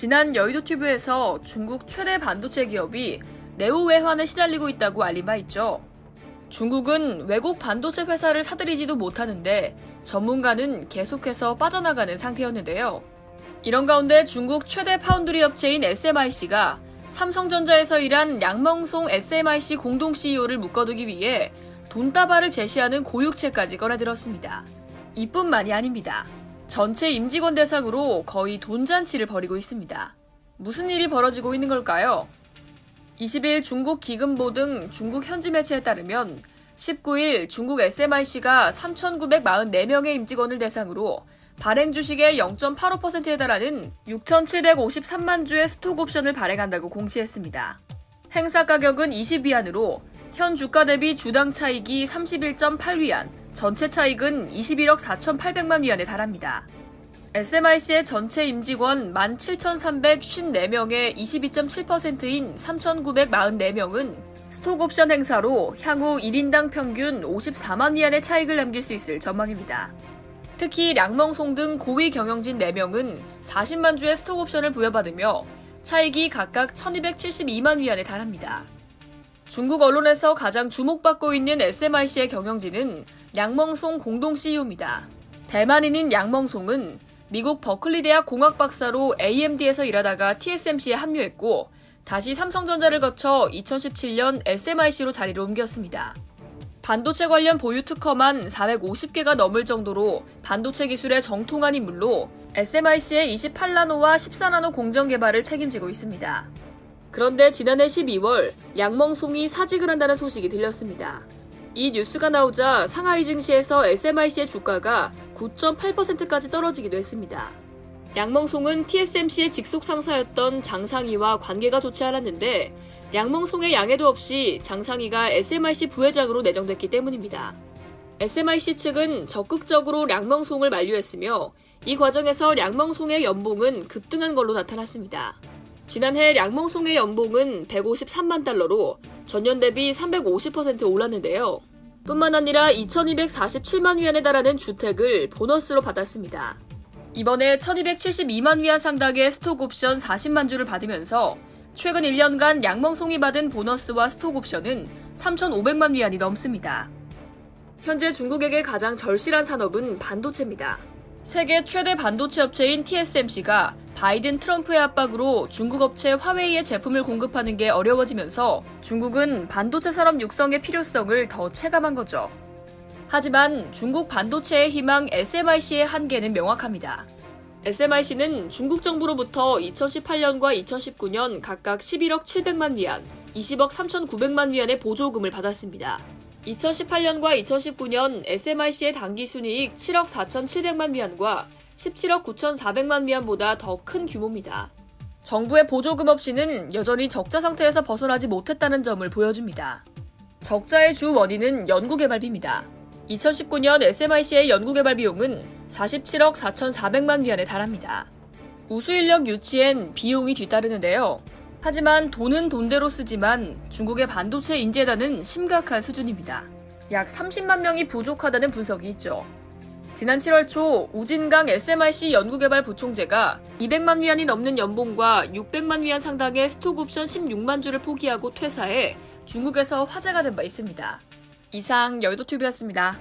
지난 여의도튜브에서 중국 최대 반도체 기업이 내후 외환에 시달리고 있다고 알린 바 있죠. 중국은 외국 반도체 회사를 사들이지도 못하는데 전문가는 계속해서 빠져나가는 상태였는데요. 이런 가운데 중국 최대 파운드리 업체인 SMIC가 삼성전자에서 일한 량멍송 SMIC 공동 CEO를 묶어두기 위해 돈다발을 제시하는 고육체까지 꺼내들었습니다. 이뿐만이 아닙니다. 전체 임직원 대상으로 거의 돈잔치를 벌이고 있습니다. 무슨 일이 벌어지고 있는 걸까요? 20일 중국 기금보 등 중국 현지 매체에 따르면 19일 중국 SMIC가 3,944명의 임직원을 대상으로 발행 주식의 0.85%에 달하는 6,753만 주의 스톡 옵션을 발행한다고 공시했습니다. 행사 가격은 20위안으로 현 주가 대비 주당 차익이 31.8위안, 전체 차익은 21억 4,800만 위안에 달합니다. SMIC의 전체 임직원 17,354명의 22.7%인 3,944명은 스톡옵션 행사로 향후 1인당 평균 54만 위안의 차익을 남길 수 있을 전망입니다. 특히 량멍송 등 고위 경영진 4명은 40만 주의 스톡옵션을 부여받으며 차익이 각각 1,272만 위안에 달합니다. 중국 언론에서 가장 주목받고 있는 SMIC의 경영진은 량멍송 공동 CEO입니다. 대만인인 량멍송은 미국 버클리 대학 공학 박사로 AMD에서 일하다가 TSMC에 합류했고 다시 삼성전자를 거쳐 2017년 SMIC로 자리를 옮겼습니다. 반도체 관련 보유 특허만 450개가 넘을 정도로 반도체 기술의 정통한 인물로 SMIC의 28나노와 14나노 공정 개발을 책임지고 있습니다. 그런데 지난해 12월 량멍송이 사직을 한다는 소식이 들렸습니다. 이 뉴스가 나오자 상하이 증시에서 SMIC의 주가가 9.8%까지 떨어지기도 했습니다. 량멍송은 TSMC의 직속 상사였던 장상희와 관계가 좋지 않았는데 량멍송의 양해도 없이 장상희가 SMIC 부회장으로 내정됐기 때문입니다. SMIC 측은 적극적으로 량멍송을 만류했으며 이 과정에서 량멍송의 연봉은 급등한 걸로 나타났습니다. 지난해 량멍송의 연봉은 153만 달러로 전년 대비 350% 올랐는데요. 뿐만 아니라 2,247만 위안에 달하는 주택을 보너스로 받았습니다. 이번에 1,272만 위안 상당의 스톡옵션 40만 주를 받으면서 최근 1년간 량멍송이 받은 보너스와 스톡옵션은 3,500만 위안이 넘습니다. 현재 중국에게 가장 절실한 산업은 반도체입니다. 세계 최대 반도체 업체인 TSMC가 바이든 트럼프의 압박으로 중국 업체 화웨이의 제품을 공급하는 게 어려워지면서 중국은 반도체 산업 육성의 필요성을 더 체감한 거죠. 하지만 중국 반도체의 희망 SMIC의 한계는 명확합니다. SMIC는 중국 정부로부터 2018년과 2019년 각각 11억 700만 위안, 20억 3,900만 위안의 보조금을 받았습니다. 2018년과 2019년 SMIC의 당기 순이익 7억 4,700만 위안과 17억 9,400만 위안보다 더 큰 규모입니다. 정부의 보조금 없이는 여전히 적자 상태에서 벗어나지 못했다는 점을 보여줍니다. 적자의 주 원인은 연구개발비입니다. 2019년 SMIC의 연구개발 비용은 47억 4,400만 위안에 달합니다. 우수인력 유치엔 비용이 뒤따르는데요. 하지만 돈은 돈대로 쓰지만 중국의 반도체 인재단은 심각한 수준입니다. 약 30만 명이 부족하다는 분석이 있죠. 지난 7월 초 우진강 SMIC 연구개발 부총재가 200만 위안이 넘는 연봉과 600만 위안 상당의 스톡옵션 16만 주를 포기하고 퇴사해 중국에서 화제가 된 바 있습니다. 이상 여의도튜브였습니다.